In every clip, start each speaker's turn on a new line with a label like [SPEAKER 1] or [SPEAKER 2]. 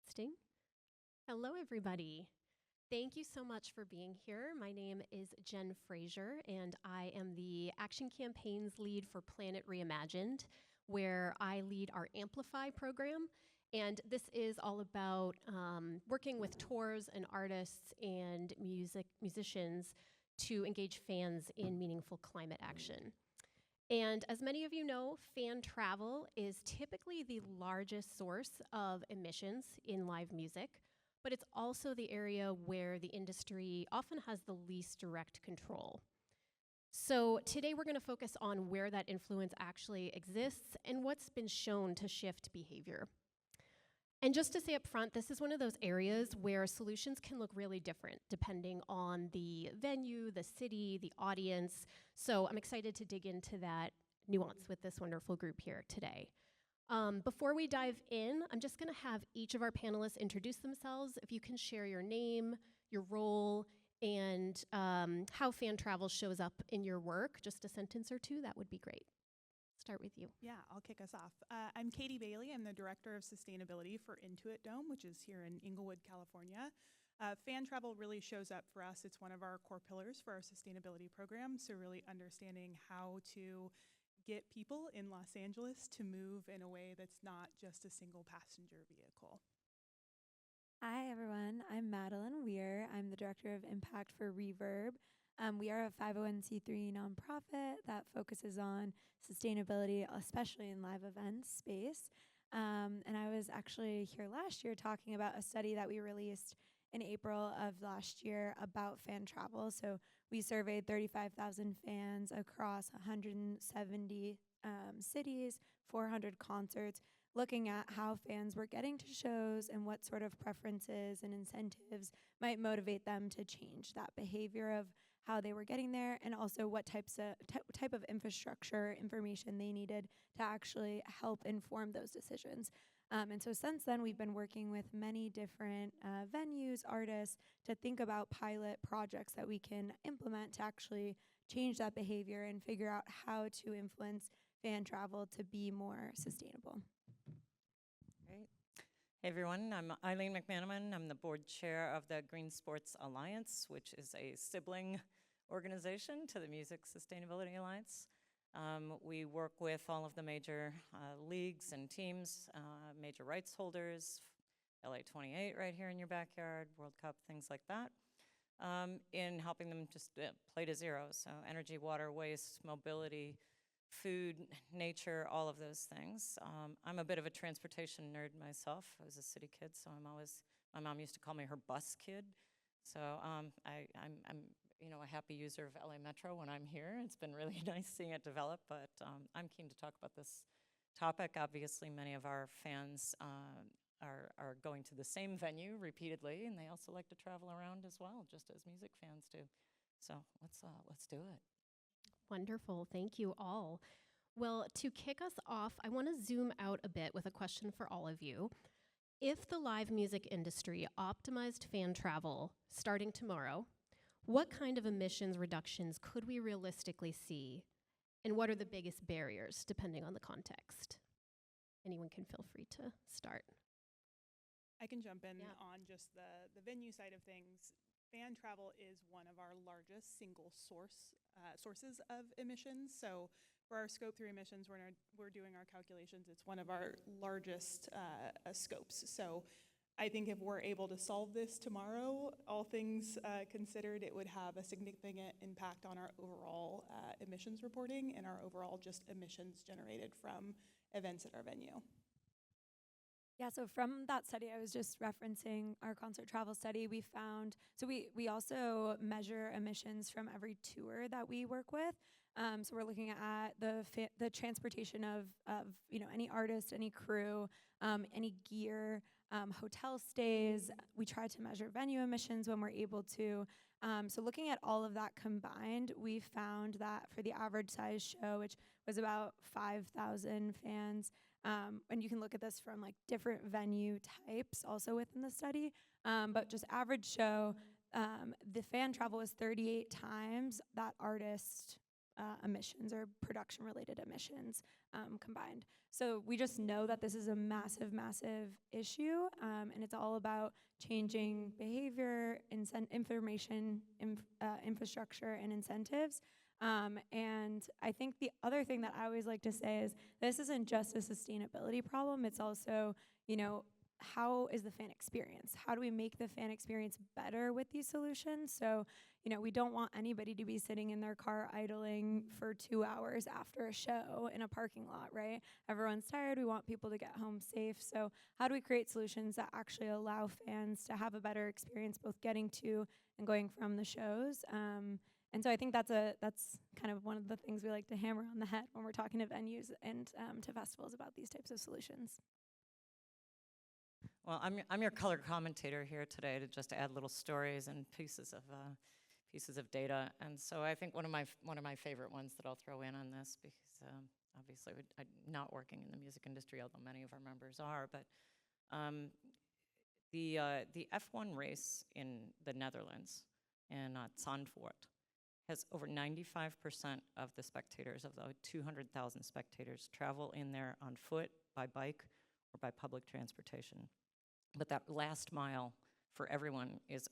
[SPEAKER 1] Testing. Hello, everybody. Thank you so much for being here. My name is Jen Frazier, and I am the Action Campaigns lead for Planet Reimagined, where I lead our Amplify program. And this is all about working with tours and artists and musicians to engage fans in meaningful climate action. And as many of you know, fan travel is typically the largest source of emissions in live music, but it's also the area where the industry often has the least direct control. So today we're going to focus on where that influence actually exists and what's been shown to shift behavior. And just to say up front, this is one of those areas where solutions can look really different depending on the venue, the city, the audience. So I'm excited to dig into that nuance with this wonderful group here today. Before we dive in, I'm just going to have each of our panelists introduce themselves. If you can share your name, your role, and how fan travel shows up in your work, just a sentence or two, that would be great. Start with you.
[SPEAKER 2] Yeah, I'll kick us off. I'm Katie Bailey. I'm the Director of Sustainability for Intuit Dome, which is here in Inglewood, California. Fan travel really shows up for us. It's one of our core pillars for our sustainability program, so really understanding how to get people in Los Angeles to move in a way that's not just a single passenger vehicle.
[SPEAKER 3] Hi, everyone. I'm Madeline Weir. I'm the Director of Impact for Reverb. We are a 501c3 nonprofit that focuses on sustainability, especially in live events space. And I was actually here last year talking about a study that we released in April of last year about fan travel. So we surveyed 35,000 fans across 170 cities, 400 concerts, looking at how fans were getting to shows and what sort of preferences and incentives might motivate them to change that behavior of how they were getting there, and also what type of infrastructure information they needed to actually help inform those decisions. And so since then, we've been working with many different venues, artists, to think about pilot projects that we can implement to actually change that behavior and figure out how to influence fan travel to be more sustainable.
[SPEAKER 4] Great. Hey everyone, I'm Eileen McManaman. I'm the board chair of the Green Sports Alliance, which is a sibling organization to the Music Sustainability Alliance. We work with all of the major leagues and teams, major rights holders, LA 28 right here in your backyard, World Cup, things like that, in helping them just play to zero. So energy, water, waste, mobility, food, nature, all of those things. I'm a bit of a transportation nerd myself. I was a city kid, so my mom used to call me her bus kid. So I'm a happy user of LA Metro when I'm here. It's been really nice seeing it develop, but I'm keen to talk about this topic. Obviously, many of our fans are going to the same venue repeatedly, and they also like to travel around as well, just as music fans do. So let's do it.
[SPEAKER 1] Wonderful. Thank you all. Well, to kick us off, I want to zoom out a bit with a question for all of you. If the live music industry optimized fan travel starting tomorrow, what kind of emissions reductions could we realistically see? And what are the biggest barriers, depending on the context? Anyone can feel free to start.
[SPEAKER 2] I can jump in on just the venue side of things. Fan travel is one of our largest single sources of emissions. So for our Scope 3 emissions, we're doing our calculations. It's one of our largest scopes. So I think if we're able to solve this tomorrow, all things considered, it would have a significant impact on our overall emissions reporting and our overall just emissions generated from events at our venue.
[SPEAKER 3] Yeah, so from that study, I was just referencing our concert travel study, we found, so we also measure emissions from every tour that we work with. So we're looking at the transportation of any artist, any crew, any gear, hotel stays. We try to measure venue emissions when we're able to. So looking at all of that combined, we found that for the average size show, which was about 5,000 fans, and you can look at this from like different venue types also within the study, but just average show, the fan travel was 38 times that artist emissions or production-related emissions combined. So we just know that this is a massive, massive issue, and it's all about changing behavior, information, infrastructure, and incentives. And I think the other thing that I always like to say is this isn't just a sustainability problem. It's also, how is the fan experience? How do we make the fan experience better with these solutions? So, we don't want anybody to be sitting in their car idling for 2 hours after a show in a parking lot, right? Everyone's tired. We want people to get home safe. So how do we create solutions that actually allow fans to have a better experience both getting to and going from the shows? And so I think that's kind of one of the things we like to hammer on the head when we're talking to venues and to festivals about these types of solutions.
[SPEAKER 4] Well, I'm your color commentator here today to just add little stories and pieces of data. And so I think one of my favorite ones that I'll throw in on this, because obviously I'm not working in the music industry, although many of our members are, but the F1 race in the Netherlands in Zandvoort has over 95% of the spectators, of the 200,000 spectators, travel in there on foot, by bike, or by public transportation. But that last mile for everyone is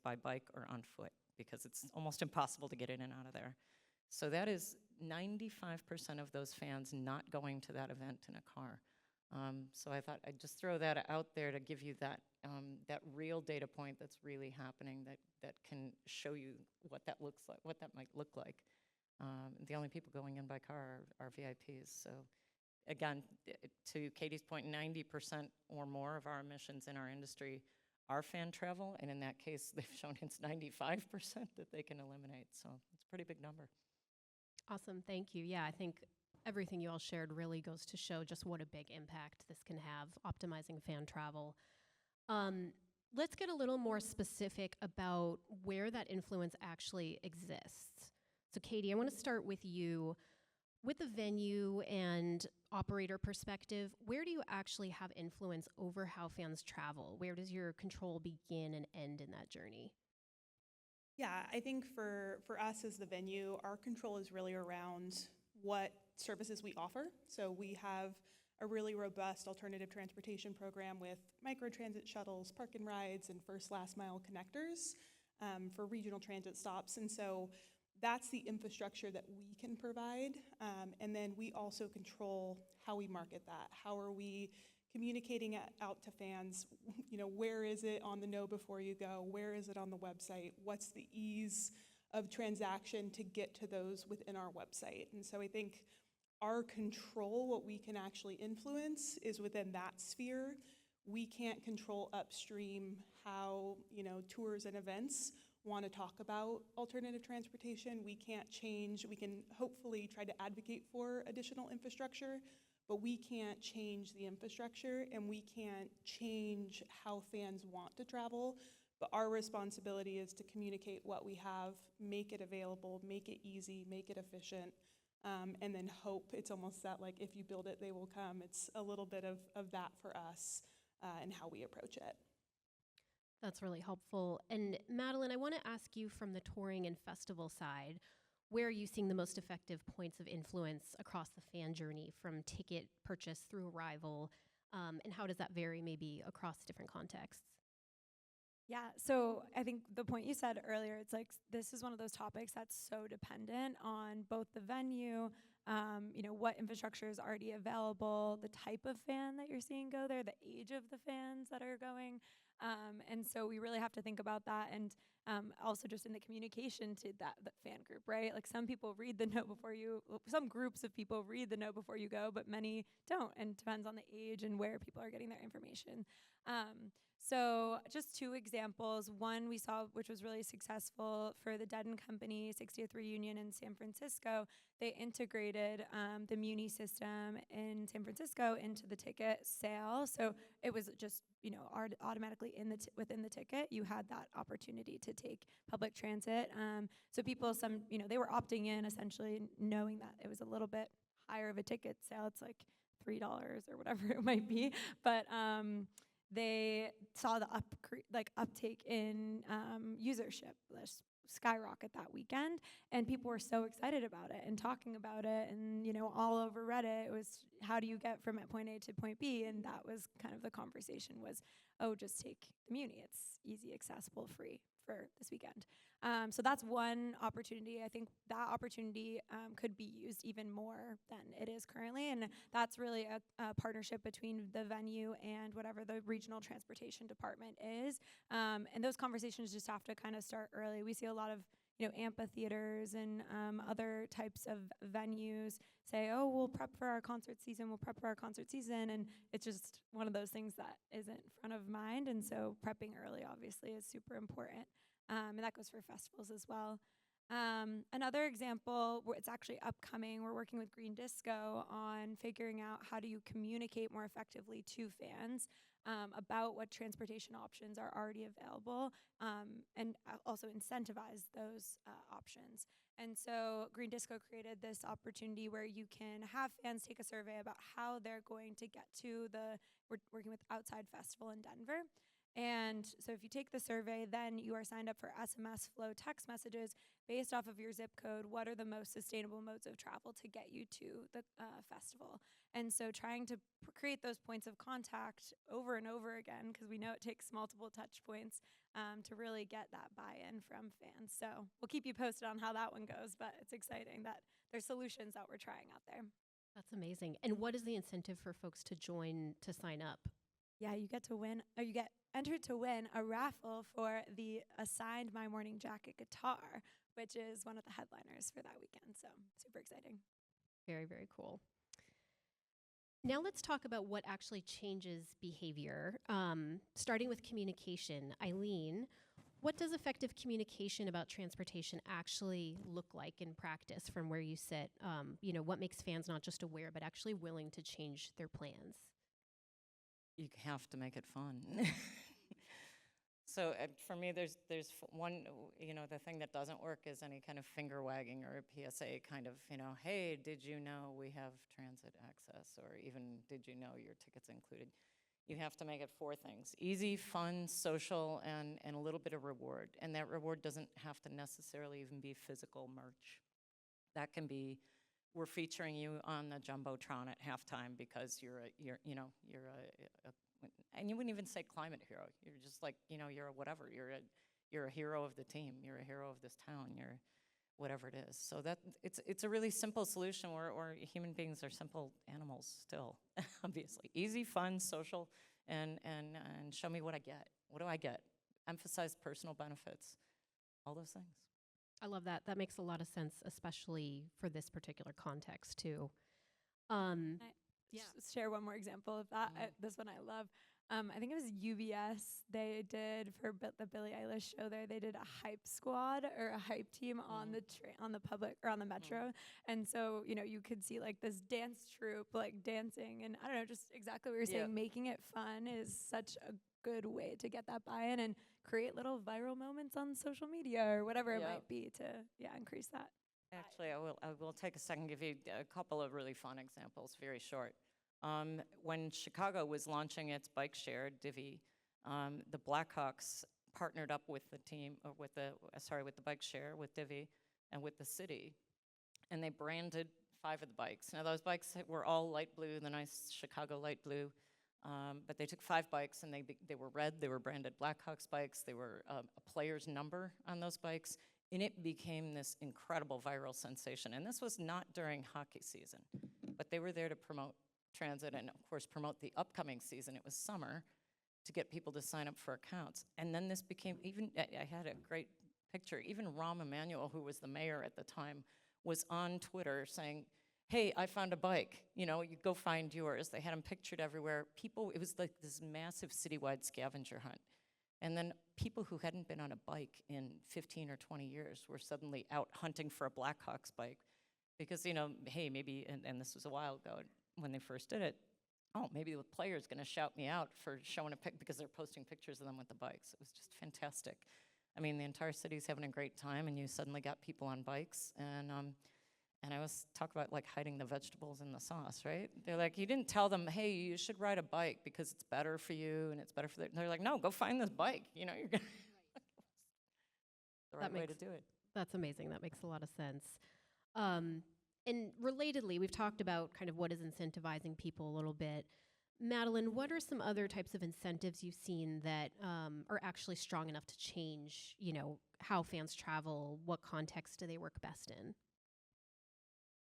[SPEAKER 4] by bike or on foot, because it's almost impossible to get in and out of there. So that is 95% of those fans not going to that event in a car. So I thought I'd just throw that out there to give you that real data point that's really happening, that can show you what that looks like, what that might look like. The only people going in by car are VIPs. So again, to Katie's point, 90% or more of our emissions in our industry are fan travel, and in that case, they've shown it's 95% that they can eliminate. So it's a pretty big number.
[SPEAKER 1] Awesome, thank you. Yeah, I think everything you all shared really goes to show just what a big impact this can have, optimizing fan travel. Let's get a little more specific about where that influence actually exists. So Katie, I want to start with you. With the venue and operator perspective, where do you actually have influence over how fans travel? Where does your control begin and end in that journey?
[SPEAKER 2] Yeah, I think for us as the venue, our control is really around what services we offer. So we have a really robust alternative transportation program with microtransit shuttles, park and rides, and first last mile connectors for regional transit stops. And so that's the infrastructure that we can provide. And then we also control how we market that. How are we communicating it out to fans? Where is it on the Know Before You Go? Where is it on the website? What's the ease of transaction to get to those within our website? And so I think our control, what we can actually influence, is within that sphere. We can't control upstream how tours and events want to talk about alternative transportation. We can't change. We can hopefully try to advocate for additional infrastructure, but we can't change the infrastructure, and we can't change how fans want to travel. But our responsibility is to communicate what we have, make it available, make it easy, make it efficient, and then hope. It's almost that, like, if you build it, they will come. It's a little bit of that for us and how we approach it.
[SPEAKER 1] That's really helpful. And Madeline, I want to ask you from the touring and festival side, where are you seeing the most effective points of influence across the fan journey from ticket purchase through arrival? And how does that vary maybe across different contexts?
[SPEAKER 3] Yeah, so I think the point you said earlier, it's like this is one of those topics that's so dependent on both the venue, what infrastructure is already available, the type of fan that you're seeing go there, the age of the fans that are going. And so we really have to think about that, and also just in the communication to that fan group, right? Like some people read the note before some groups of people read the note before you go, but many don't, and it depends on the age and where people are getting their information. So just two examples. One we saw, which was really successful for the Dead & Company 60th reunion in San Francisco. They integrated the Muni system in San Francisco into the ticket sale. So it was just, automatically within the ticket, you had that opportunity to take public transit. So people, they were opting in essentially knowing that it was a little bit higher of a ticket sale. It's like $3 or whatever it might be. But they saw the uptake in usership, skyrocket that weekend, and people were so excited about it and talking about it, and all over Reddit it was, how do you get from point A to point B? And that was kind of the conversation was, oh, just take the Muni, it's easy, accessible, free for this weekend. So that's one opportunity. I think that opportunity could be used even more than it is currently, and that's really a partnership between the venue and whatever the regional transportation department is. And those conversations just have to kind of start early. We see a lot of amphitheaters and other types of venues say, oh, we'll prep for our concert season, and it's just one of those things that isn't front of mind, and so prepping early obviously is super important. And that goes for festivals as well. Another example, it's actually upcoming, we're working with Green Disco on figuring out how do you communicate more effectively to fans about what transportation options are already available, and also incentivize those options. And so Green Disco created this opportunity where you can have fans take a survey about how they're going to get to we're working with Outside Festival in Denver. And so if you take the survey, then you are signed up for SMS flow text messages based off of your zip code. What are the most sustainable modes of travel to get you to the festival? And so trying to create those points of contact over and over again, because we know it takes multiple touch points to really get that buy-in from fans. So we'll keep you posted on how that one goes, but it's exciting that there's solutions that we're trying out there.
[SPEAKER 1] That's amazing. And what is the incentive for folks to sign up?
[SPEAKER 3] Yeah, you get to win, or you get entered to win a raffle for the assigned My Morning Jacket guitar, which is one of the headliners for that weekend. So super exciting.
[SPEAKER 1] Very, very cool. Now let's talk about what actually changes behavior, starting with communication. Eileen, what does effective communication about transportation actually look like in practice from where you sit? What makes fans not just aware, but actually willing to change their plans?
[SPEAKER 4] You have to make it fun. So for me, there's one, the thing that doesn't work is any kind of finger wagging or a PSA kind of, hey, did you know we have transit access? Or even, did you know your ticket's included? You have to make it 4 things: easy, fun, social, and a little bit of reward. And that reward doesn't have to necessarily even be physical merch. That can be, we're featuring you on the Jumbotron at halftime because and you wouldn't even say climate hero. You're just like, you're a whatever. You're a hero of the team. You're a hero of this town. You're whatever it is. So that it's a really simple solution where human beings are simple animals still, obviously. Easy, fun, social, and show me what I get. What do I get? Emphasize personal benefits. All those things.
[SPEAKER 1] I love that. That makes a lot of sense, especially for this particular context, too.
[SPEAKER 3] Just share one more example of that. This one I love. I think it was UBS. They did for the Billie Eilish show there. They did a hype squad or a hype team on the public or on the metro, and so you could see like this dance troupe like dancing, and I don't know, just exactly what you're saying. Making it fun is such a good way to get that buy-in and create little viral moments on social media or whatever it might be to increase that.
[SPEAKER 4] Actually, I will take a second, give you a couple of really fun examples, very short. When Chicago was launching its bike share, Divvy, the Blackhawks partnered up with the team, or with the bike share, with Divvy, and with the city, and they branded 5 of the bikes. Now those bikes were all light blue, the nice Chicago light blue, but they took 5 bikes and they were red. They were branded Blackhawks bikes. They were a player's number on those bikes. And it became this incredible viral sensation. And this was not during hockey season, but they were there to promote transit and, of course, promote the upcoming season. It was summer, to get people to sign up for accounts. And then this became, I had a great picture. Even Rahm Emanuel, who was the mayor at the time, was on Twitter saying, hey, I found a bike. You go find yours. They had them pictured everywhere. It was like this massive citywide scavenger hunt. And then people who hadn't been on a bike in 15 or 20 years were suddenly out hunting for a Blackhawks bike because, hey, maybe, and this was a while ago when they first did it, maybe the player's going to shout me out for showing a pic because they're posting pictures of them with the bikes. It was just fantastic. I mean, the entire city's having a great time, and you suddenly got people on bikes, and I always talk about like hiding the vegetables in the sauce, right? They're like, you didn't tell them, hey, you should ride a bike because it's better for you and it's better for they're like, no, go find this bike. You're gonna the
[SPEAKER 1] That
[SPEAKER 4] right way to
[SPEAKER 1] makes
[SPEAKER 4] do it.
[SPEAKER 1] That's amazing. That makes a lot of sense. And relatedly, we've talked about kind of what is incentivizing people a little bit. Madeline, what are some other types of incentives you've seen that are actually strong enough to change, how fans travel? What context do they work best in?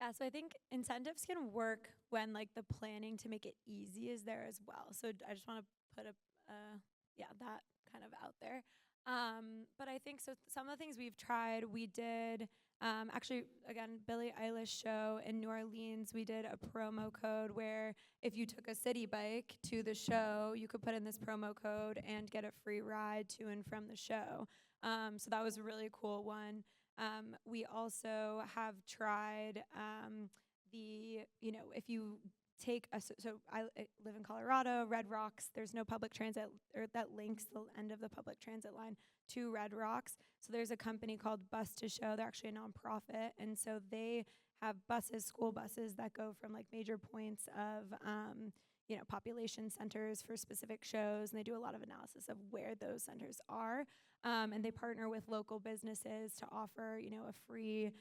[SPEAKER 3] Yeah, so I think incentives can work when like the planning to make it easy is there as well. So I just want to put that kind of out there. But I think so. Some of the things we've tried, we did actually again Billie Eilish show in New Orleans. We did a promo code where if you took a city bike to the show, you could put in this promo code and get a free ride to and from the show. So that was a really cool one. We also have tried if you take I live in Colorado, Red Rocks, there's no public transit or that links the end of the public transit line to Red Rocks. So there's a company called Bus to Show. They're actually a nonprofit. And so they have buses, school buses that go from like major points of population centers for specific shows, and they do a lot of analysis of where those centers are. And they partner with local businesses to offer, a free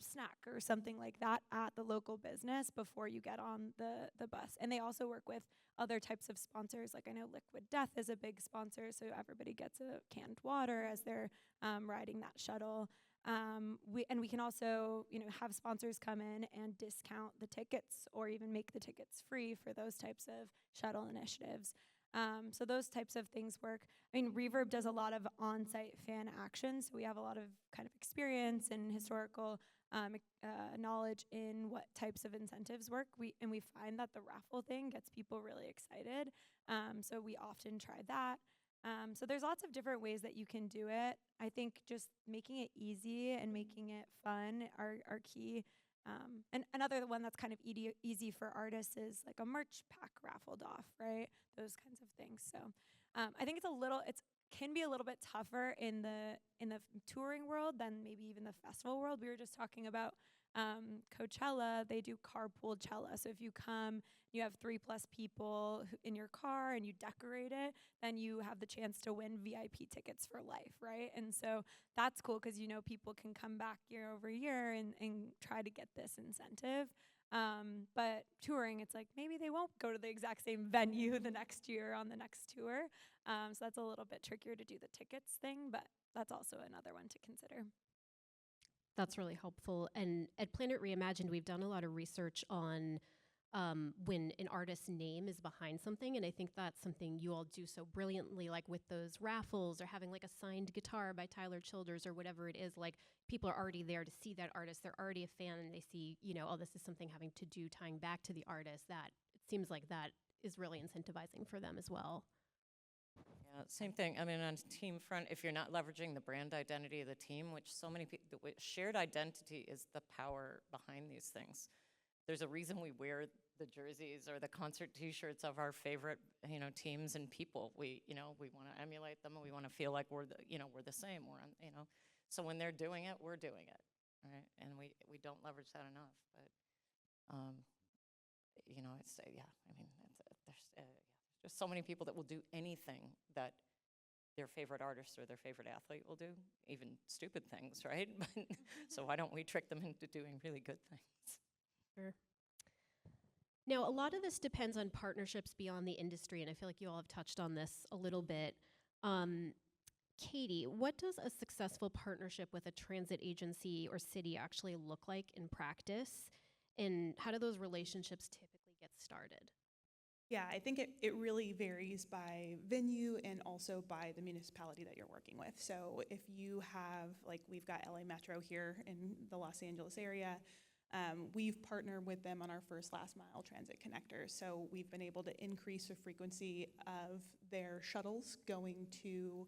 [SPEAKER 3] snack or something like that at the local business before you get on the bus. And they also work with other types of sponsors. Like I know Liquid Death is a big sponsor, so everybody gets a canned water as they're riding that shuttle. We can also, have sponsors come in and discount the tickets or even make the tickets free for those types of shuttle initiatives. So those types of things work. I mean, Reverb does a lot of on-site fan action, so we have a lot of kind of experience and historical knowledge in what types of incentives work. We find that the raffle thing gets people really excited, so we often try that. So there's lots of different ways that you can do it. I think just making it easy and making it fun are key. And another one that's kind of easy for artists is like a merch pack raffled off, right? Those kinds of things. So I think it can be a little bit tougher in the touring world than maybe even the festival world. We were just talking about Coachella. They do carpoolchella. So if you come, you have 3+ people in your car and you decorate it, then you have the chance to win VIP tickets for life, right? And so that's cool because people can come back year over year and try to get this incentive. But touring, it's like maybe they won't go to the exact same venue the next year on the next tour. So that's a little bit trickier to do the tickets thing, but that's also another one to consider.
[SPEAKER 1] That's really helpful. And at Planet Reimagined, we've done a lot of research on when an artist's name is behind something. And I think that's something you all do so brilliantly, like with those raffles or having like a signed guitar by Tyler Childers or whatever it is. Like people are already there to see that artist. They're already a fan and they see, oh, this is something having to do tying back to the artist. That it seems like that is really incentivizing for them as well.
[SPEAKER 4] Yeah, same thing. I mean, on team front, if you're not leveraging the brand identity of the team, which so many people, shared identity is the power behind these things. There's a reason we wear the jerseys or the concert T-shirts of our favorite, teams and people. We want to emulate them, and we want to feel like we're the same. So when they're doing it, we're doing it, right? And we don't leverage that enough. But, there's just so many people that will do anything that their favorite artist or their favorite athlete will do, even stupid things, right? So why don't we trick them into doing really good things?
[SPEAKER 1] Sure. Now, a lot of this depends on partnerships beyond the industry, and I feel like you all have touched on this a little bit. Katie, what does a successful partnership with a transit agency or city actually look like in practice? And how do those relationships typically get started?
[SPEAKER 2] Yeah, I think it really varies by venue and also by the municipality that you're working with. So if you have, like we've got LA Metro here in the Los Angeles area, we've partnered with them on our first last mile transit connector. So we've been able to increase the frequency of their shuttles going to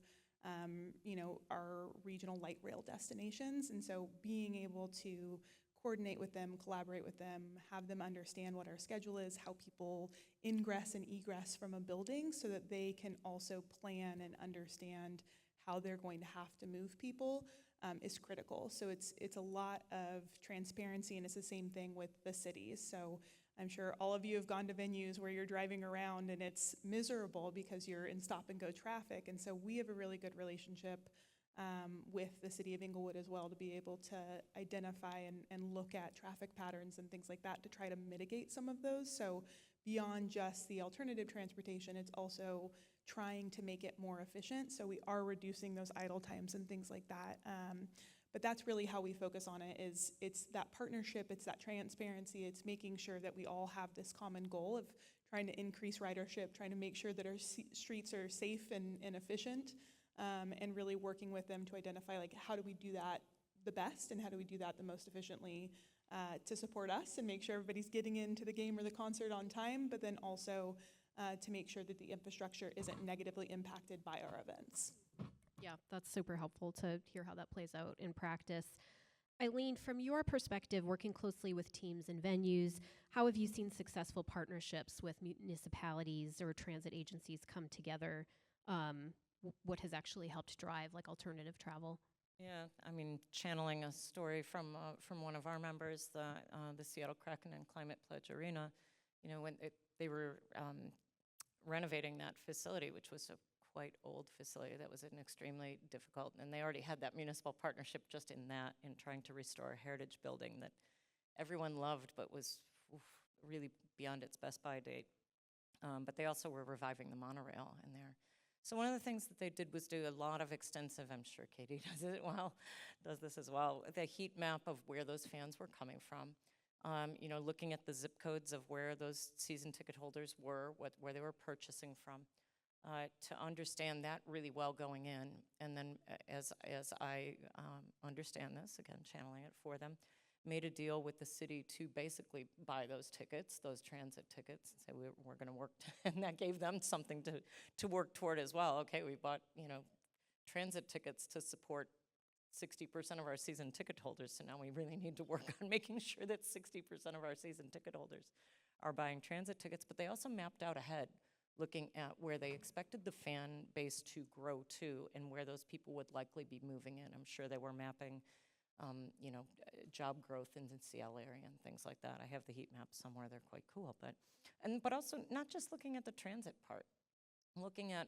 [SPEAKER 2] our regional light rail destinations. And so being able to coordinate with them, collaborate with them, have them understand what our schedule is, how people ingress and egress from a building so that they can also plan and understand how they're going to have to move people is critical. So it's a lot of transparency, and it's the same thing with the cities. So I'm sure all of you have gone to venues where you're driving around and it's miserable because you're in stop and go traffic. And so we have a really good relationship with the city of Inglewood as well to be able to identify and look at traffic patterns and things like that to try to mitigate some of those. So beyond just the alternative transportation, it's also trying to make it more efficient. So we are reducing those idle times and things like that. But that's really how we focus on it, is it's that partnership, it's that transparency, it's making sure that we all have this common goal of trying to increase ridership, trying to make sure that our streets are safe and efficient, and really working with them to identify, like, how do we do that the best and how do we do that the most efficiently to support us and make sure everybody's getting into the game or the concert on time, but then also to make sure that the infrastructure isn't negatively impacted by our events.
[SPEAKER 1] Yeah, that's super helpful to hear how that plays out in practice. Eileen, from your perspective, working closely with teams and venues, how have you seen successful partnerships with municipalities or transit agencies come together? What has actually helped drive like alternative travel?
[SPEAKER 4] Yeah, I mean, channeling a story from one of our members, the Seattle Kraken and Climate Pledge Arena, you know, when they were renovating that facility, which was a quite old facility that was an extremely difficult, and they already had that municipal partnership just in trying to restore a heritage building that everyone loved but was really beyond its best by date. But they also were reviving the monorail in there. So one of the things that they did was do a lot of extensive, I'm sure Katie does this as well, the heat map of where those fans were coming from. You know, looking at the zip codes of where those season ticket holders were, where they were purchasing from, to understand that really well going in. And then as I understand this, again, channeling it for them, made a deal with the city to basically buy those tickets, those transit tickets, and say we're going to work, and that gave them something to work toward as well. Okay, we bought, you know, transit tickets to support 60% of our season ticket holders, so now we really need to work on making sure that 60% of our season ticket holders are buying transit tickets. But they also mapped out ahead, looking at where they expected the fan base to grow to and where those people would likely be moving in. I'm sure they were mapping you know, job growth in the Seattle area and things like that. I have the heat maps somewhere, they're quite cool. But also not just looking at the transit part, looking at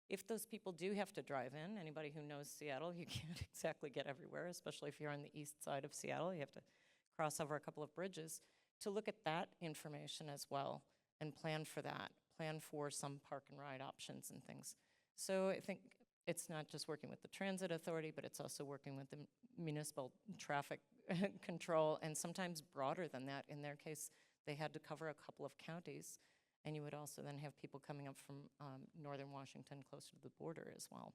[SPEAKER 4] if those people do have to drive in. Anybody who knows Seattle, you can't exactly get everywhere, especially if you're on the east side of Seattle. You have to cross over a couple of bridges. To look at that information as well and plan for that, plan for some park and ride options and things. So I think it's not just working with the transit authority, but it's also working with the municipal traffic control, and sometimes broader than that. In their case, they had to cover a couple of counties, and you would also then have people coming up from northern Washington closer to the border as well.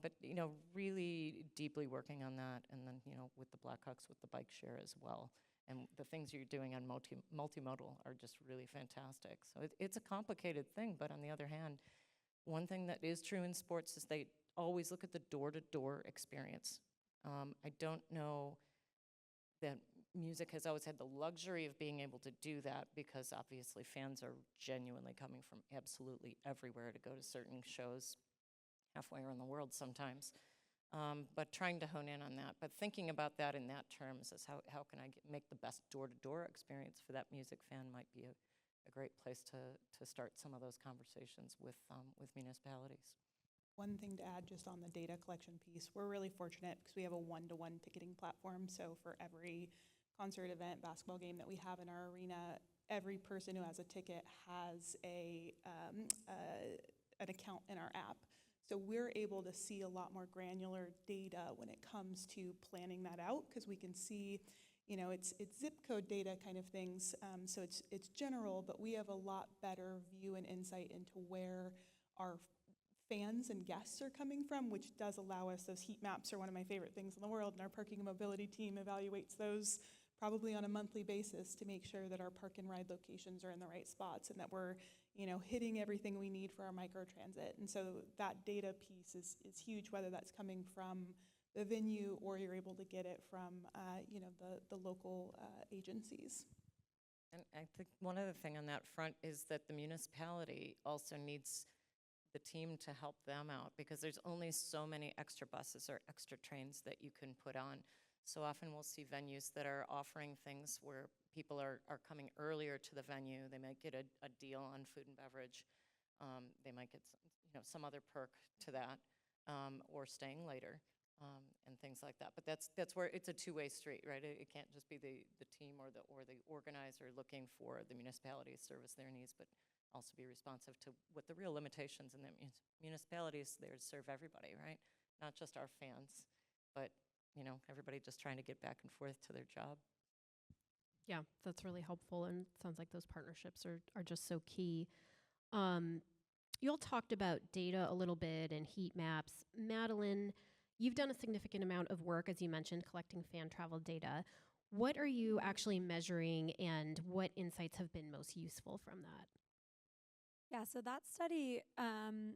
[SPEAKER 4] But, you know, really deeply working on that, and then, you know, with the Blackhawks, with the bike share as well. And the things you're doing on multimodal are just really fantastic. So it's a complicated thing, but on the other hand, one thing that is true in sports is they always look at the door-to-door experience. I don't know that music has always had the luxury of being able to do that, because obviously fans are genuinely coming from absolutely everywhere to go to certain shows halfway around the world sometimes. But trying to hone in on that, but thinking about that in that terms as how can I make the best door-to-door experience for that music fan might be a great place to start some of those conversations with municipalities.
[SPEAKER 2] One thing to add just on the data collection piece, we're really fortunate because we have a one-to-one ticketing platform. So for every concert, event, basketball game that we have in our arena, every person who has a ticket has an account in our app. So we're able to see a lot more granular data when it comes to planning that out, because we can see, you know, it's zip code data kind of things. So it's general, but we have a lot better view and insight into where our fans and guests are coming from, which does allow us, those heat maps are one of my favorite things in the world, and our parking and mobility team evaluates those probably on a monthly basis to make sure that our park and ride locations are in the right spots and that we're, you know, hitting everything we need for our microtransit. And so that data piece is huge, whether that's coming from the venue or you're able to get it from, you know, the local agencies.
[SPEAKER 4] And I think one other thing on that front is that the municipality also needs the team to help them out, because there's only so many extra buses or extra trains that you can put on. So often we'll see venues that are offering things where people are coming earlier to the venue. They might get a deal on food and beverage. They might get some other perk to that. or staying later, and things like that. But that's where it's a two-way street, right? It can't just be the team or the organizer looking for the municipalities service their needs, but also be responsive to what the real limitations in the municipalities there to serve everybody, right? Not just our fans, but everybody just trying to get back and forth to their job.
[SPEAKER 1] Yeah, that's really helpful, and sounds like those partnerships are just so key. Um, you all talked about data a little bit and heat maps. Madeline, you've done a significant amount of work, as you mentioned, collecting fan travel data. What are you actually measuring, and what insights have been most useful from that?
[SPEAKER 3] Yeah, so that study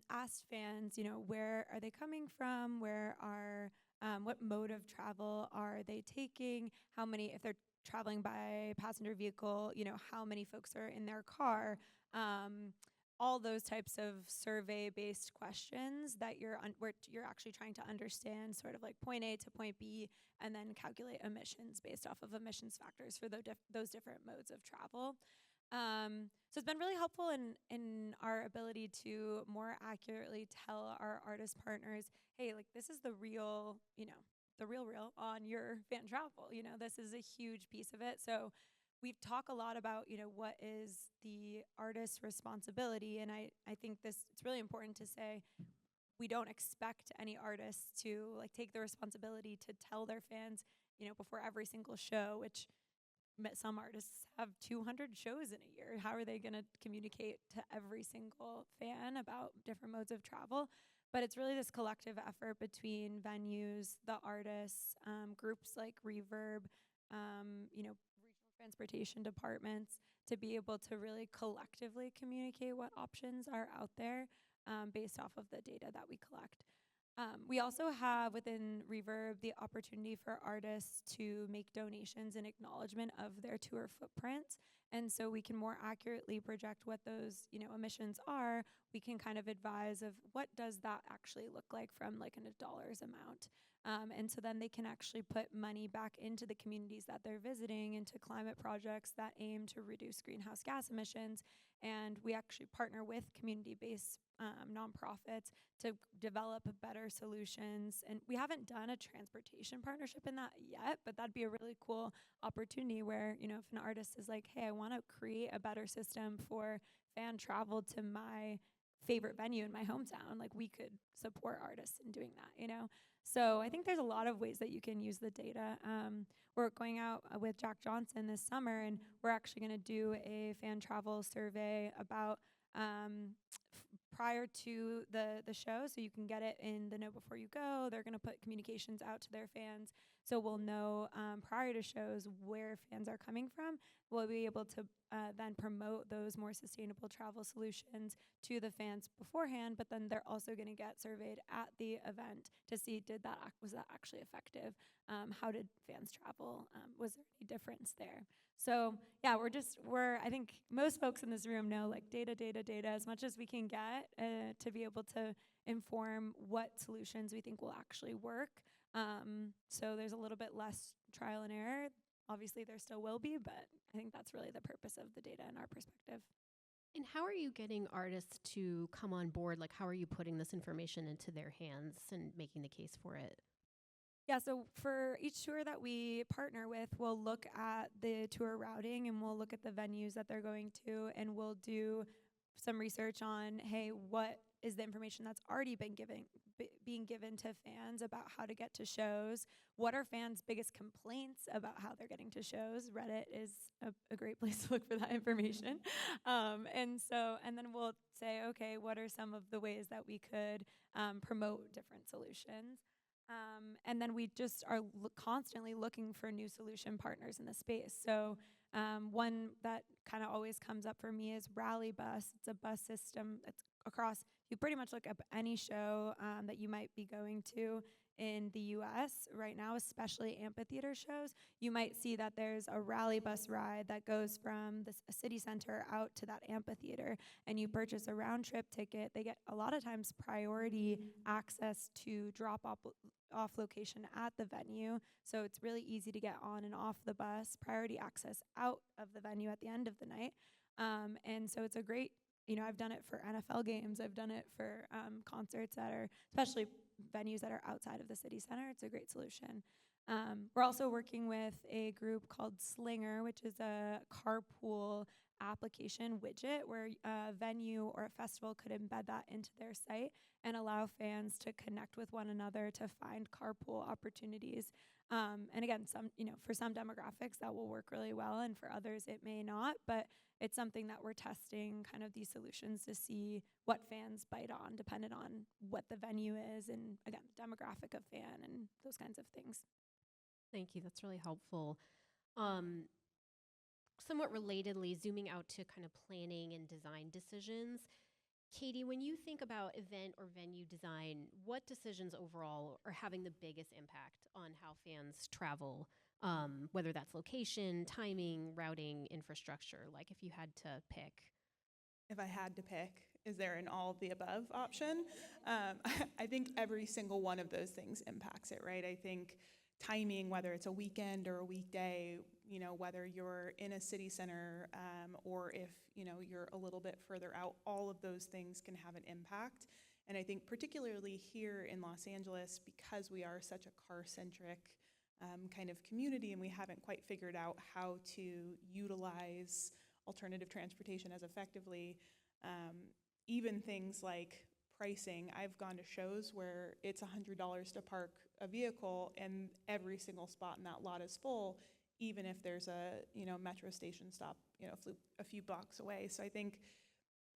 [SPEAKER 3] asked fans, where are they coming from? What mode of travel are they taking? How many, if they're traveling by passenger vehicle, how many folks are in their car? All those types of survey-based questions that where you're actually trying to understand sort of like point A to point B, and then calculate emissions based off of emissions factors for those different modes of travel. So it's been really helpful in our ability to more accurately tell our artist partners, hey, like this is the real, the real on your fan travel. This is a huge piece of it. So we talk a lot about, what is the artist's responsibility. And I think it's really important to say we don't expect any artists to like take the responsibility to tell their fans, before every single show, which some artists have 200 shows in a year. How are they going to communicate to every single fan about different modes of travel? But it's really this collective effort between venues, the artists, groups like Reverb, regional transportation departments, to be able to really collectively communicate what options are out there based off of the data that we collect. We also have within Reverb the opportunity for artists to make donations in acknowledgement of their tour footprint. And so we can more accurately project what those, emissions are. We can kind of advise of what does that actually look like from like a dollars amount. And so then they can actually put money back into the communities that they're visiting, into climate projects that aim to reduce greenhouse gas emissions. And we actually partner with community-based nonprofits to develop better solutions. And we haven't done a transportation partnership in that yet, but that'd be a really cool opportunity where, if an artist is like, hey, I want to create a better system for fan travel to my favorite venue in my hometown, like we could support artists in doing that. So I think there's a lot of ways that you can use the data. We're going out with Jack Johnson this summer, and we're actually going to do a fan travel survey about prior to the show, so you can get it in the Know Before You Go. They're going to put communications out to their fans, so we'll know prior to shows where fans are coming from. We'll be able to then promote those more sustainable travel solutions to the fans beforehand, but then they're also going to get surveyed at the event to see was that actually effective? How did fans travel? Was there any difference there? So yeah, I think most folks in this room know like data as much as we can get to be able to inform what solutions we think will actually work. So there's a little bit less trial and error. Obviously there still will be, but I think that's really the purpose of the data in our perspective.
[SPEAKER 1] And how are you getting artists to come on board? Like, how are you putting this information into their hands and making the case for it?
[SPEAKER 3] Yeah, so for each tour that we partner with, we'll look at the tour routing and we'll look at the venues that they're going to, and we'll do some research on, hey, what is the information that's already been being given to fans about how to get to shows? What are fans' biggest complaints about how they're getting to shows? Reddit is a great place to look for that information. And then we'll say, okay, what are some of the ways that we could promote different solutions? And then we just are constantly looking for new solution partners in the space. So one that kind of always comes up for me is Rally Bus. It's a bus system that's across, you pretty much look up any show that you might be going to in the US right now, especially amphitheater shows. You might see that there's a Rally Bus ride that goes from the city center out to that amphitheater, and you purchase a round trip ticket. They get a lot of times priority access to drop off location at the venue, so it's really easy to get on and off the bus, priority access out of the venue at the end of the night. And so it's a great I've done it for NFL games. I've done it for concerts that are, especially venues that are outside of the city center. It's a great solution. We're also working with a group called Slinger, which is a carpool application widget where a venue or a festival could embed that into their site and allow fans to connect with one another to find carpool opportunities. And again, for some demographics that will work really well, and for others it may not. But it's something that we're testing, kind of these solutions, to see what fans bite on, dependent on what the venue is, and again, the demographic of fan and those kinds of things.
[SPEAKER 1] Thank you. That's really helpful. Somewhat relatedly, zooming out to kind of planning and design decisions, Katie, when you think about event or venue design, what decisions overall are having the biggest impact on how fans travel, whether that's location, timing, routing, infrastructure? Like if you had to pick.
[SPEAKER 2] If I had to pick, is there an all of the above option? I think every single one of those things impacts it, right? I think timing, whether it's a weekend or a weekday, whether you're in a city center or if, you're a little bit further out, all of those things can have an impact. And I think particularly here in Los Angeles, because we are such a car-centric kind of community and we haven't quite figured out how to utilize alternative transportation as effectively, even things like pricing. I've gone to shows where it's $100 to park a vehicle and every single spot in that lot is full, even if there's a metro station stop a few blocks away. So I think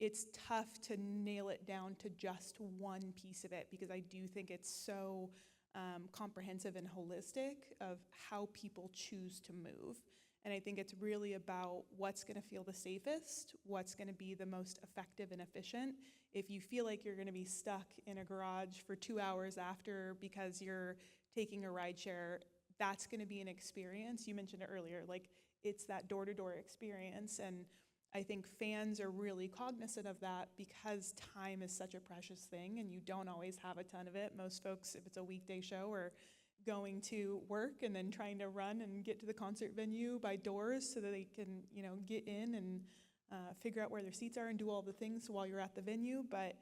[SPEAKER 2] it's tough to nail it down to just one piece of it, because I do think it's so comprehensive and holistic of how people choose to move. And I think it's really about what's going to feel the safest, what's going to be the most effective and efficient. If you feel like you're going to be stuck in a garage for 2 hours after because you're taking a ride share, that's going to be an experience. You mentioned it earlier, like it's that door-to-door experience. And I think fans are really cognizant of that because time is such a precious thing and you don't always have a ton of it. Most folks, if it's a weekday show, are going to work and then trying to run and get to the concert venue by doors so that they can, get in and figure out where their seats are and do all the things while you're at the venue. But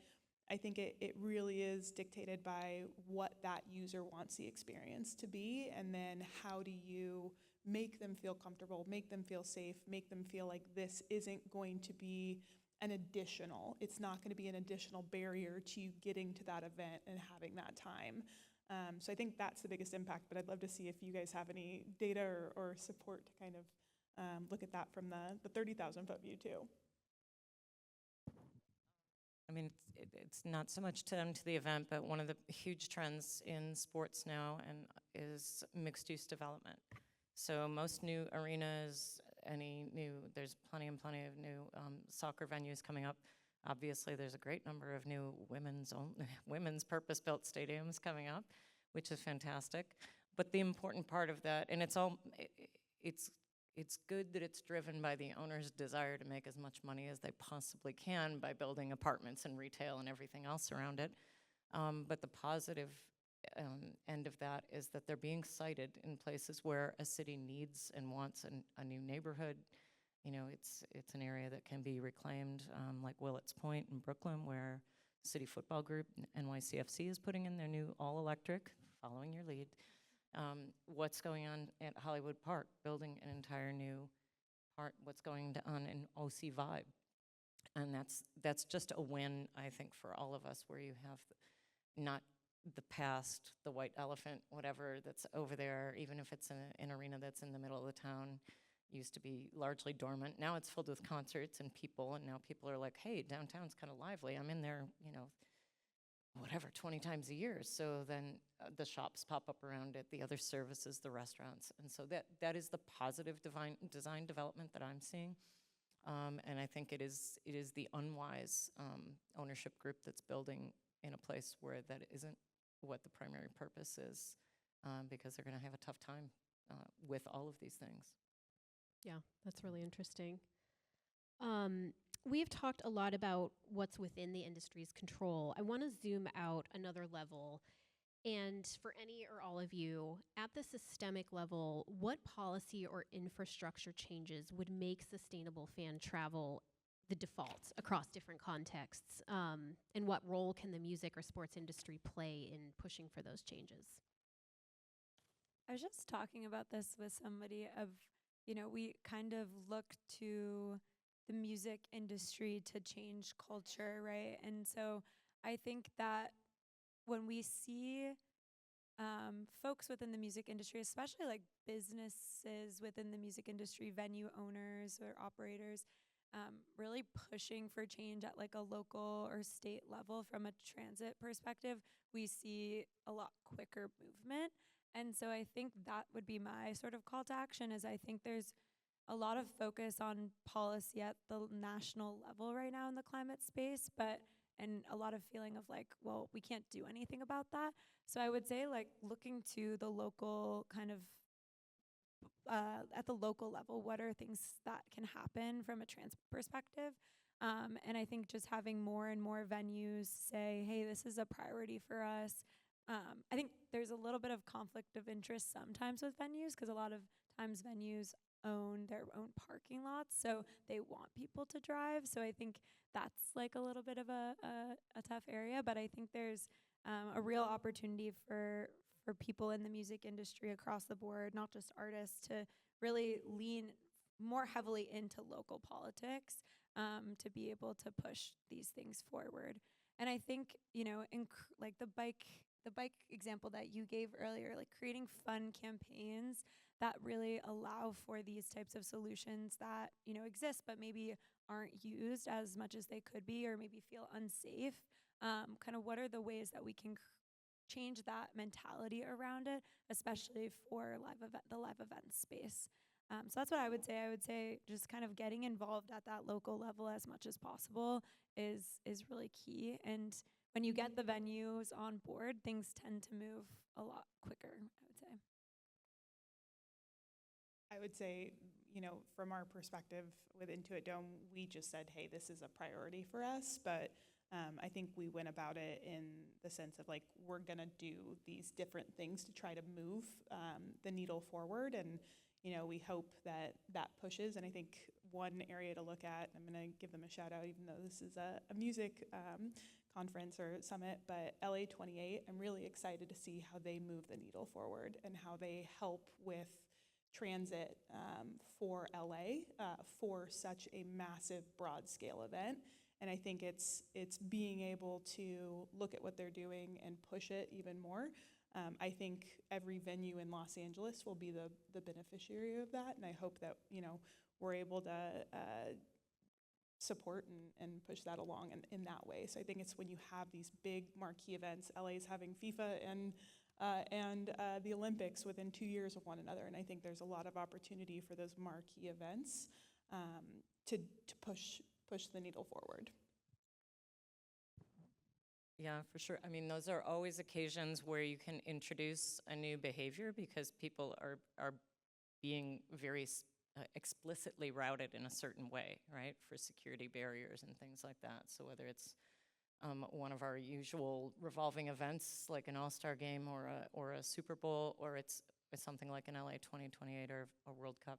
[SPEAKER 2] I think it really is dictated by what that user wants the experience to be, and then how do you make them feel comfortable, make them feel safe, make them feel like this isn't going to be it's not going to be an additional barrier to you getting to that event and having that time. So I think that's the biggest impact, but I'd love to see if you guys have any data or support to kind of look at that from the 30,000 foot view too.
[SPEAKER 4] I mean, it's not so much down to the event, but one of the huge trends in sports now is mixed-use development. So most new arenas, there's plenty of new soccer venues coming up. Obviously, there's a great number of new women's purpose-built stadiums coming up, which is fantastic. But the important part of that, and it's good that it's driven by the owner's desire to make as much money as they possibly can by building apartments and retail and everything else around it. But the positive end of that is that they're being sited in places where a city needs and wants a new neighborhood. It's an area that can be reclaimed, like Willets Point in Brooklyn, where City Football Group, NYCFC, is putting in their new all-electric, following your lead. What's going on at Hollywood Park, building an entire new part, what's going on in OC Vibe. And that's just a win, I think, for all of us, where you have not the past, the white elephant, whatever, that's over there, even if it's an arena that's in the middle of the town, used to be largely dormant. Now it's filled with concerts and people, and now people are like, hey, downtown's kind of lively. I'm in there, 20 times a year. So then the shops pop up around it, the other services, the restaurants. And so that is the positive design development that I'm seeing. And I think it is the unwise ownership group that's building in a place where that isn't what the primary purpose is, because they're going to have a tough time with all of these things.
[SPEAKER 1] Yeah, that's really interesting. We've talked a lot about what's within the industry's control. I want to zoom out another level. And for any or all of you, at the systemic level, what policy or infrastructure changes would make sustainable fan travel the default across different contexts? And what role can the music or sports industry play in pushing for those changes?
[SPEAKER 3] I was just talking about this with somebody of, we kind of look to the music industry to change culture, right? And so I think that when we see folks within the music industry, especially like businesses within the music industry, venue owners or operators, really pushing for change at like a local or state level from a transit perspective, we see a lot quicker movement. And so I think that would be my sort of call to action is I think there's a lot of focus on policy at the national level right now in the climate space, but and a lot of feeling of like, well, we can't do anything about that. So I would say like looking to the local kind of at the local level, what are things that can happen from a trans perspective? And I think just having more and more venues say, hey, this is a priority for us. I think there's a little bit of conflict of interest sometimes with venues because a lot of times venues own their own parking lots, so they want people to drive. So I think that's like a little bit of a tough area, but I think there's a real opportunity for people in the music industry across the board, not just artists, to really lean more heavily into local politics to be able to push these things forward. And I think, like the bike example that you gave earlier, like creating fun campaigns that really allow for these types of solutions that, exist but maybe aren't used as much as they could be or maybe feel unsafe. Kind of what are the ways that we can change that mentality around it, especially for the live event space. So that's what I would say. I would say just kind of getting involved at that local level as much as possible is really key. And when you get the venues on board, things tend to move a lot quicker, I would say.
[SPEAKER 2] I would say, from our perspective with Intuit Dome, we just said, hey, this is a priority for us. But I think we went about it in the sense of like, we're going to do these different things to try to move the needle forward. And, we hope that that pushes. And I think one area to look at, I'm going to give them a shout out, even though this is a music conference or summit, but LA28, I'm really excited to see how they move the needle forward and how they help with transit for LA for such a massive, broad-scale event. And I think it's being able to look at what they're doing and push it even more. I think every venue in Los Angeles will be the beneficiary of that, and I hope that we're able to support and push that along in that way. So I think it's when you have these big marquee events. LA's having FIFA and the Olympics within 2 years of one another. And I think there's a lot of opportunity for those marquee events to push the needle forward.
[SPEAKER 4] Yeah, for sure. I mean, those are always occasions where you can introduce a new behavior because people are being very explicitly routed in a certain way, right, for security barriers and things like that. So whether it's one of our usual revolving events like an All-Star game or a Super Bowl, or it's something like an LA 2028 or a World Cup,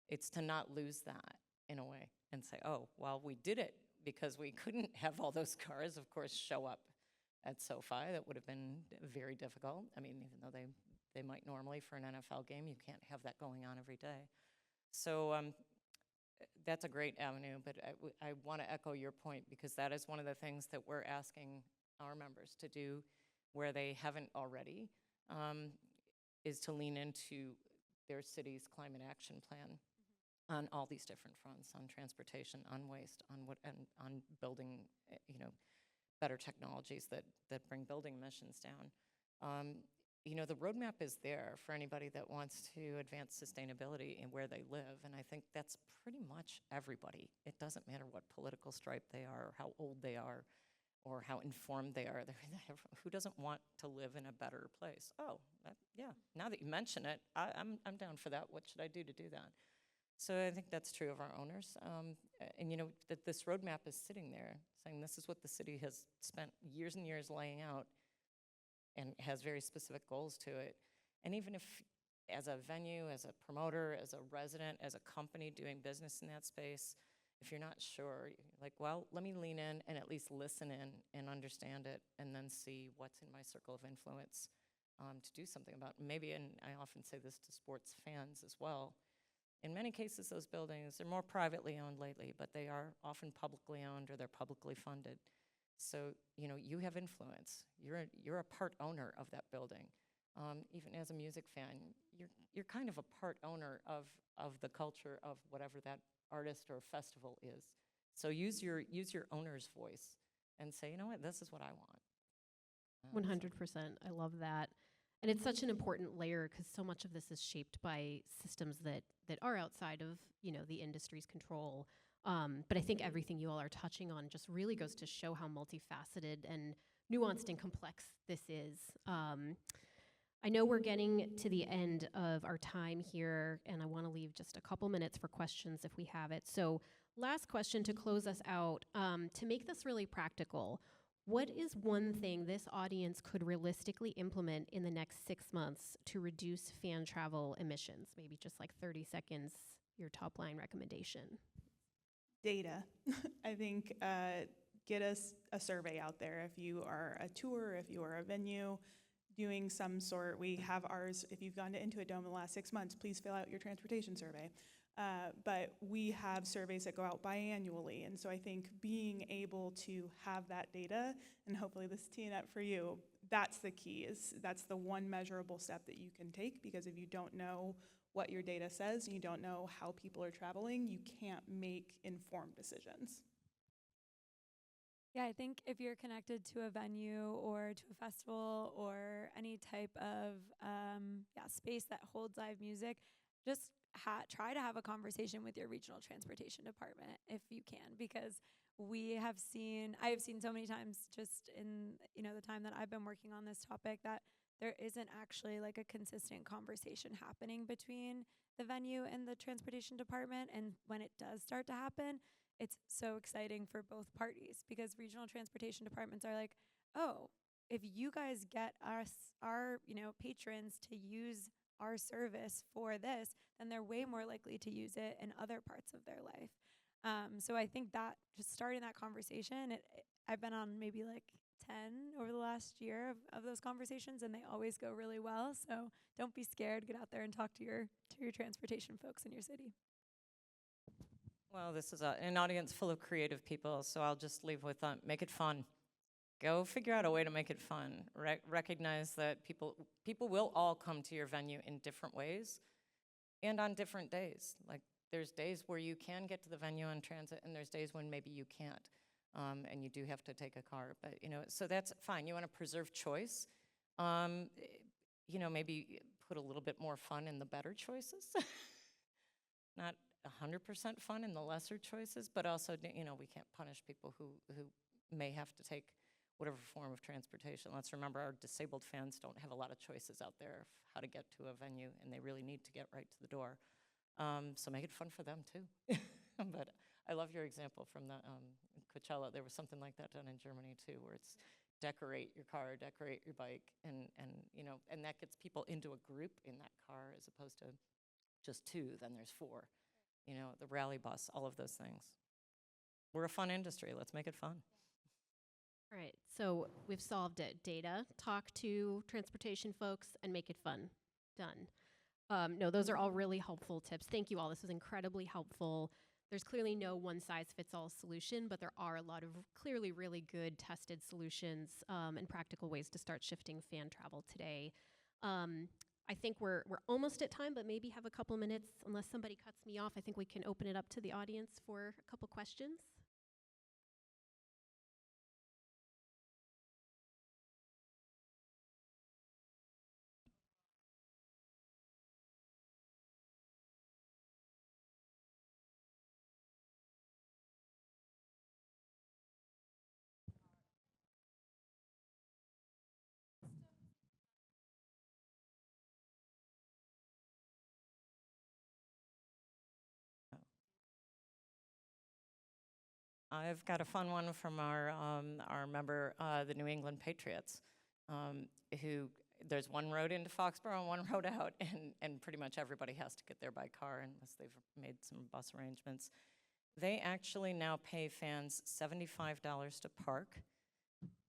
[SPEAKER 4] it's to not lose that in a way and say, oh, well, we did it because we couldn't have all those cars, of course, show up at SoFi. That would have been very difficult. I mean, even though they might normally for an NFL game, you can't have that going on every day. So that's a great avenue, but I want to echo your point because that is one of the things that we're asking our members to do where they haven't already, is to lean into their city's climate action plan on all these different fronts, on transportation, on waste, on building, better technologies that bring building emissions down. The roadmap is there for anybody that wants to advance sustainability in where they live, and I think that's pretty much everybody. It doesn't matter what political stripe they are, or how old they are, or how informed they are. Who doesn't want to live in a better place? Oh, yeah, now that you mention it, I'm down for that. What should I do to do that? So I think that's true of our owners. And that this roadmap is sitting there saying this is what the city has spent years and years laying out and has very specific goals to it. And even if as a venue, as a promoter, as a resident, as a company doing business in that space, if you're not sure, you're like, well, let me lean in and at least listen in and understand it, and then see what's in my circle of influence to do something about. Maybe, and I often say this to sports fans as well, in many cases, those buildings are more privately owned lately, but they are often publicly owned or they're publicly funded. So, you know, you have influence. You're a part owner of that building. Even as a music fan, you're kind of a part owner of the culture of whatever that artist or festival is. So use your owner's voice and say, you know what, this is what I want.
[SPEAKER 1] 100%. I love that. And it's such an important layer because so much of this is shaped by systems that are outside of, you know, the industry's control. But I think everything you all are touching on just really goes to show how multifaceted and nuanced and complex this is. I know we're getting to the end of our time here, and I want to leave just a couple minutes for questions if we have it. So last question to close us out. To make this really practical, what is one thing this audience could realistically implement in the next 6 months to reduce fan travel emissions? Maybe just like 30 seconds, your top line recommendation.
[SPEAKER 2] Data. I think get us a survey out there. If you are a tour, if you are a venue, doing some sort, we have ours. If you've gone into a dome in the last 6 months, please fill out your transportation survey. But we have surveys that go out biannually, and so I think being able to have that data, and hopefully this is teeing up for you, that's the key. That's the one measurable step that you can take, because if you don't know what your data says, and you don't know how people are traveling, you can't make informed decisions.
[SPEAKER 3] Yeah, I think if you're connected to a venue or to a festival or any type of space that holds live music, just try to have a conversation with your regional transportation department if you can, because I have seen so many times just in the time that I've been working on this topic that there isn't actually like a consistent conversation happening between the venue and the transportation department. And when it does start to happen, it's so exciting for both parties, because regional transportation departments are like, oh, if you guys get our patrons to use our service for this, then they're way more likely to use it in other parts of their life. So I think that just starting that conversation, I've been on maybe like 10 over the last year of those conversations, and they always go really well. So don't be scared. Get out there and talk to your transportation folks in your city.
[SPEAKER 4] Well, this is an audience full of creative people, so I'll just leave with make it fun. Go figure out a way to make it fun. Recognize that people will all come to your venue in different ways and on different days. Like, there's days where you can get to the venue on transit, and there's days when maybe you can't, and you do have to take a car. But, so that's fine. You want to preserve choice. Maybe put a little bit more fun in the better choices. Not 100% fun in the lesser choices, but also, we can't punish people who may have to take whatever form of transportation. Let's remember, our disabled fans don't have a lot of choices out there of how to get to a venue, and they really need to get right to the door. So make it fun for them too. But I love your example from the Coachella. There was something like that done in Germany too, where it's decorate your car, decorate your bike, and that gets people into a group in that car as opposed to just two, then there's four. The rally bus, all of those things. We're a fun industry. Let's make it fun.
[SPEAKER 1] All right, so we've solved it. Data, talk to transportation folks, and make it fun. Done. No, those are all really helpful tips. Thank you all. This was incredibly helpful. There's clearly no one-size-fits-all solution, but there are a lot of clearly really good tested solutions and practical ways to start shifting fan travel today. I think we're almost at time, but maybe have a couple minutes. Unless somebody cuts me off, I think we can open it up to the audience for a couple questions.
[SPEAKER 4] I've got a fun one from our member, the New England Patriots, who there's one road into Foxborough and one road out, and pretty much everybody has to get there by car unless they've made some bus arrangements. They actually now pay fans $75 to park,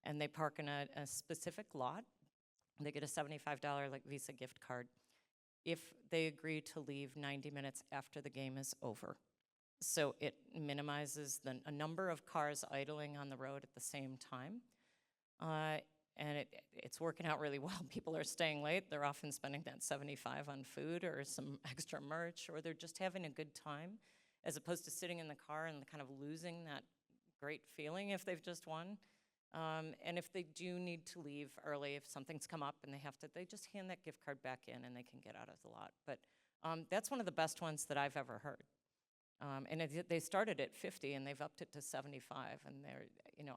[SPEAKER 4] and they park in a specific lot. They get a $75 like Visa gift card if they agree to leave 90 minutes after the game is over. So it minimizes a number of cars idling on the road at the same time. And it's working out really well. People are staying late. They're often spending that $75 on food or some extra merch, or they're just having a good time, as opposed to sitting in the car and kind of losing that great feeling if they've just won. And if they do need to leave early, if something's come up and they just hand that gift card back in and they can get out of the lot. But that's one of the best ones that I've ever heard. And they started at 50 and they've upped it to 75. And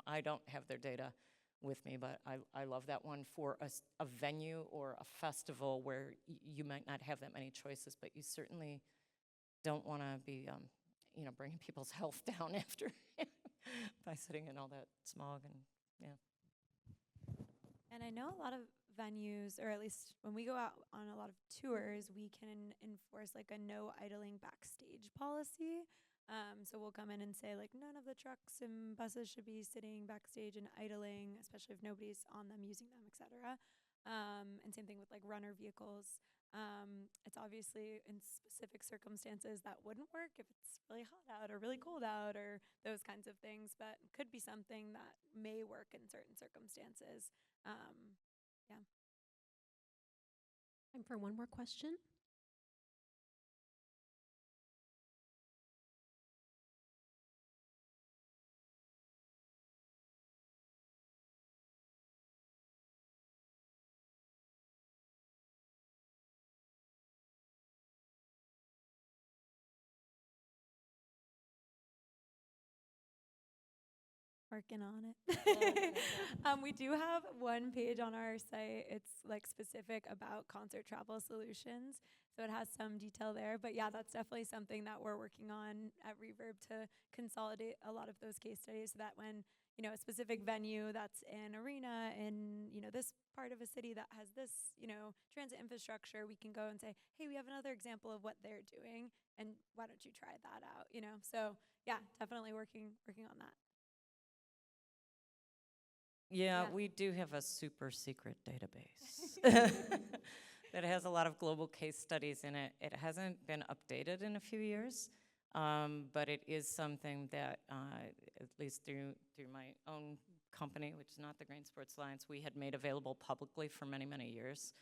[SPEAKER 4] I don't have their data with me, but I love that one for a venue or a festival where you might not have that many choices, but you certainly don't want to be, bringing people's health down after by sitting in all that smog and. Yeah.
[SPEAKER 3] And I know a lot of venues, or at least when we go out on a lot of tours, we can enforce like a no idling backstage policy. So we'll come in and say like none of the trucks and buses should be sitting backstage and idling, especially if nobody's on them, using them, etc. And same thing with like runner vehicles. It's obviously in specific circumstances that wouldn't work if it's really hot out or really cold out or those kinds of things, but could be something that may work in certain circumstances. Yeah.
[SPEAKER 1] Time for one more question.
[SPEAKER 3] Working on it. We do have one page on our site. It's like specific about concert travel solutions. So it has some detail there. But yeah, that's definitely something that we're working on at Reverb to consolidate a lot of those case studies so that when, a specific venue that's an arena in, this part of a city that has this, transit infrastructure, we can go and say, hey, we have another example of what they're doing. And why don't you try that out, So yeah, definitely working on that.
[SPEAKER 4] Yeah, we do have a super secret database that has a lot of global case studies in it. It hasn't been updated in a few years, but it is something that, at least through my own company, which is not the Green Sports Alliance, we had made available publicly for many, many years.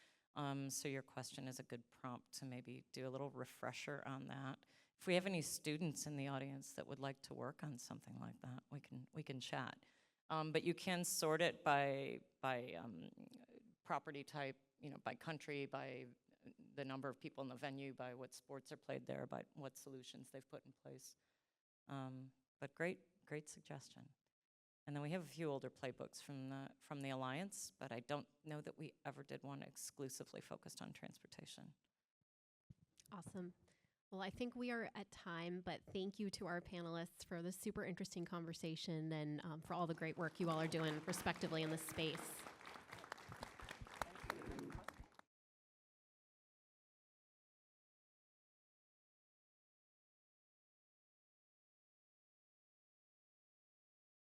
[SPEAKER 4] So your question is a good prompt to maybe do a little refresher on that. If we have any students in the audience that would like to work on something like that, we can chat. But you can sort it by property type, by country, by the number of people in the venue, by what sports are played there, by what solutions they've put in place. But great suggestion. And then we have a few older playbooks from the Alliance, but I don't know that we ever did one exclusively focused on transportation.
[SPEAKER 1] Awesome. Well, I think we are at time, but thank you to our panelists for this super interesting conversation and for all the great work you all are doing respectively in this space.